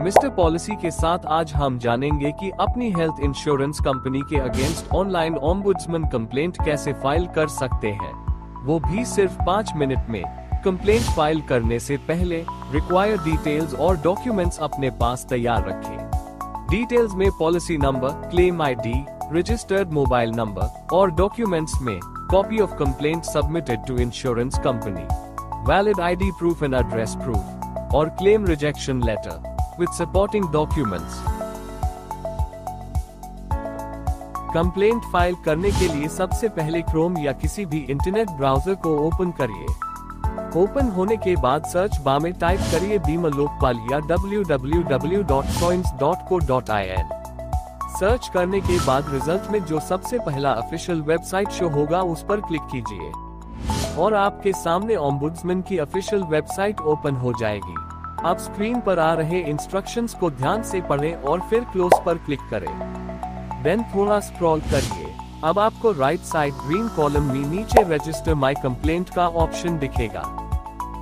Mister policy के साथ आज हम जानेंगे कि अपनी हेल्थ इंश्योरेंस कंपनी के अगेंस्ट ऑनलाइन ओम्बुड्समैन कंप्लेंट कैसे फाइल कर सकते हैं, वो भी सिर्फ 5 मिनट में। कंप्लेंट फाइल करने से पहले रिक्वायर्ड डिटेल्स और डॉक्यूमेंट्स अपने पास तैयार रखें। डिटेल्स में policy number, claim ID, registered mobile number और डॉक्यूमेंट्स में copy of complaint submitted to insurance company, valid ID proof and address proof और claim rejection letter with supporting documents। Complaint file करने के लिए सबसे पहले क्रोम या किसी भी इंटरनेट ब्राउजर को ओपन करिए। ओपन होने के बाद सर्च बार में टाइप करिए बीमा लोकपाल या www.coins.co.in। सर्च करने के बाद रिजल्ट में जो सबसे पहला ऑफिशियल वेबसाइट शो होगा उस पर क्लिक कीजिए और आपके सामने ओम्बुड्समैन की ऑफिशियल वेबसाइट ओपन हो जाएगी। आप स्क्रीन पर आ रहे इंस्ट्रक्शंस को ध्यान से पढ़ें और फिर क्लोज पर क्लिक करें। देन थोड़ा स्क्रॉल करिए। अब आपको राइट साइड ग्रीन कॉलम में नीचे रजिस्टर माय कंप्लेंट का ऑप्शन दिखेगा,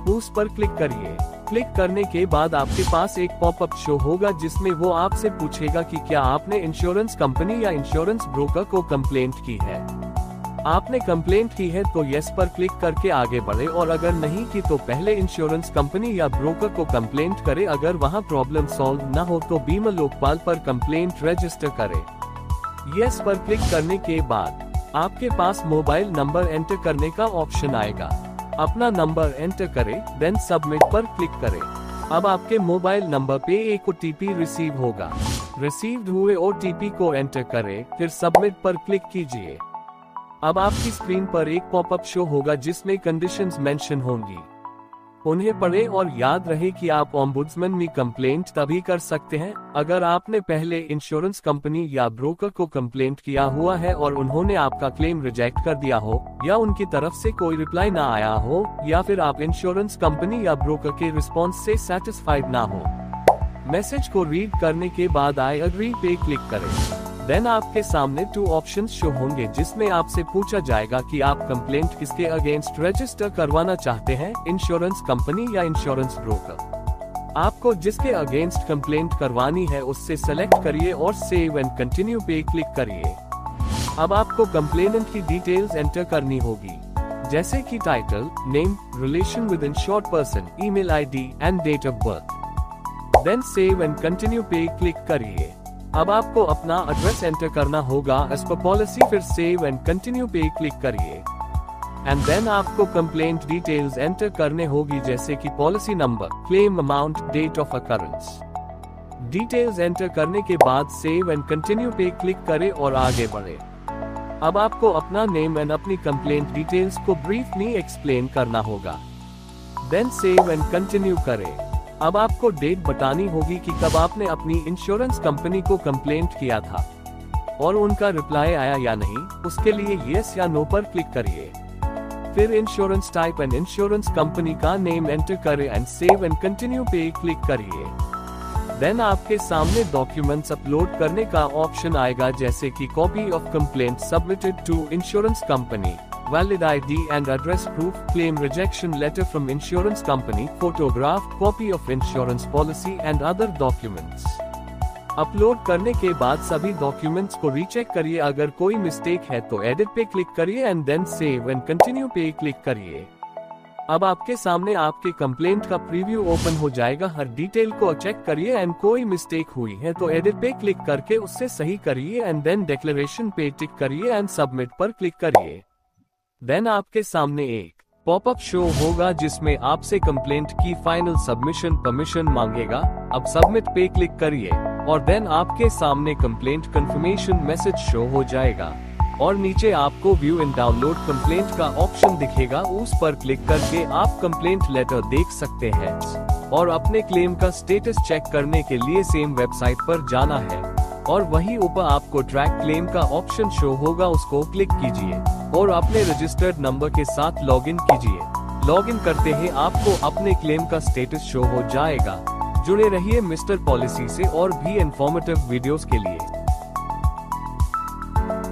उस पर क्लिक करिए। क्लिक करने के बाद आपके पास एक पॉपअप शो होगा जिसमें वो आपसे पूछेगा कि क्या आपने इंश्योरेंस कंपनी या इंश्योरेंस ब्रोकर को कंप्लेंट की है। आपने कंप्लेंट की है तो यस पर क्लिक करके आगे बढ़े और अगर नहीं की तो पहले इंश्योरेंस कंपनी या ब्रोकर को कंप्लेंट करे। अगर वहां प्रॉब्लम सॉल्व न हो तो बीमा लोकपाल पर कंप्लेंट रजिस्टर करे। यस पर क्लिक करने के बाद आपके पास मोबाइल नंबर एंटर करने का ऑप्शन आएगा। अपना नंबर एंटर करें, देन सबमिट पर क्लिक करें। अब आपके मोबाइल नंबर पे एक OTP रिसीव होगा। रिसीव्ड हुए OTP को एंटर करें, फिर सबमिट पर क्लिक कीजिए। अब आपकी स्क्रीन पर एक पॉपअप शो होगा जिसमें कंडीशंस मेंशन होंगी। उन्हें पढ़ें और याद रहे कि आप ओम्बुड्समैन में कंप्लेंट तभी कर सकते हैं अगर आपने पहले इंश्योरेंस कंपनी या ब्रोकर को कंप्लेंट किया हुआ है और उन्होंने आपका क्लेम रिजेक्ट कर दिया हो, या उनकी तरफ से कोई रिप्लाई ना आया हो, या फिर आप इंश्योरेंस कंपनी या ब्रोकर के रिस्पॉन्स से सेटिस्फाइड ना हो। मैसेज को रीड करने के बाद आई एग्री पे क्लिक करें। देन आपके सामने 2 ऑप्शंस शो होंगे जिसमें आपसे पूछा जाएगा कि आप कंप्लेंट किसके अगेंस्ट रजिस्टर करवाना चाहते हैं, इंश्योरेंस कंपनी या इंश्योरेंस ब्रोकर। आपको जिसके अगेंस्ट कंप्लेंट करवानी है उससे सेलेक्ट करिए और सेव एंड कंटिन्यू पे क्लिक करिए। अब आपको कंप्लेनेंट की डिटेल्स एंटर करनी होगी, जैसे कि title, name, relation with insured person, email ID and date of birth. Then save and continue पे क्लिक करिए। अब आपको अपना एड्रेस एंटर करना होगा एज पर पॉलिसी, फिर सेव एंड कंटिन्यू पे क्लिक करिए। एंड देन आपको कंप्लेंट डिटेल्स एंटर करने होगी जैसे कि policy number, claim amount, date of occurrence. Details enter करने के बाद सेव एंड कंटिन्यू पे क्लिक करें और आगे बढ़े। अब आपको अपना नेम एंड अपनी कंप्लेंट डिटेल्स को ब्रीफली एक्सप्लेन करना होगा। देन सेव एंड कंटिन्यू करें। अब आपको डेट बतानी होगी कि कब आपने अपनी इंश्योरेंस कंपनी को कंप्लेंट किया था और उनका रिप्लाई आया या नहीं। उसके लिए यस या नो पर क्लिक करिए। फिर insurance type and insurance company का नेम एंटर करें एंड सेव एंड कंटिन्यू पे क्लिक करिए। देन आपके सामने डॉक्यूमेंट्स अपलोड करने का ऑप्शन आएगा जैसे कि copy of complaint submitted to insurance company, valid ID and address proof, claim rejection letter from insurance company, photograph, copy of insurance policy and other documents। Upload करने के बाद सभी डॉक्यूमेंट्स को रीचेक करिए। अगर कोई मिस्टेक है तो एडिट पे क्लिक करिए and then save and continue पे क्लिक करिए। अब आपके सामने आपके कंप्लेंट का प्रीव्यू ओपन हो जाएगा। हर डिटेल को चेक करिए एंड कोई मिस्टेक हुई है तो एडिट पे क्लिक करके उससे सही करिए एंड देन डिक्लेरेशन पे टिक करिए एंड सबमिट पर क्लिक करिए। देन आपके सामने एक पॉपअप शो होगा जिसमें आपसे कंप्लेंट की फाइनल सबमिशन परमिशन मांगेगा। अब सबमिट पे क्लिक करिए और देन आपके सामने कंप्लेंट कंफर्मेशन मैसेज शो हो जाएगा और नीचे आपको व्यू एंड डाउनलोड कंप्लेंट का ऑप्शन दिखेगा। उस पर क्लिक करके आप कंप्लेंट लेटर देख सकते हैं और अपने क्लेम का स्टेटस चेक करने के लिए सेम वेबसाइट पर जाना है और वहीं ऊपर आपको ट्रैक क्लेम का ऑप्शन शो होगा, उसको क्लिक कीजिए और अपने रजिस्टर्ड नंबर के साथ लॉगिन कीजिए। लॉगिन करते ही आपको अपने क्लेम का स्टेटस शो हो जाएगा। जुड़े रहिए मिस्टर पॉलिसी से और भी इंफॉर्मेटिव वीडियोस के लिए।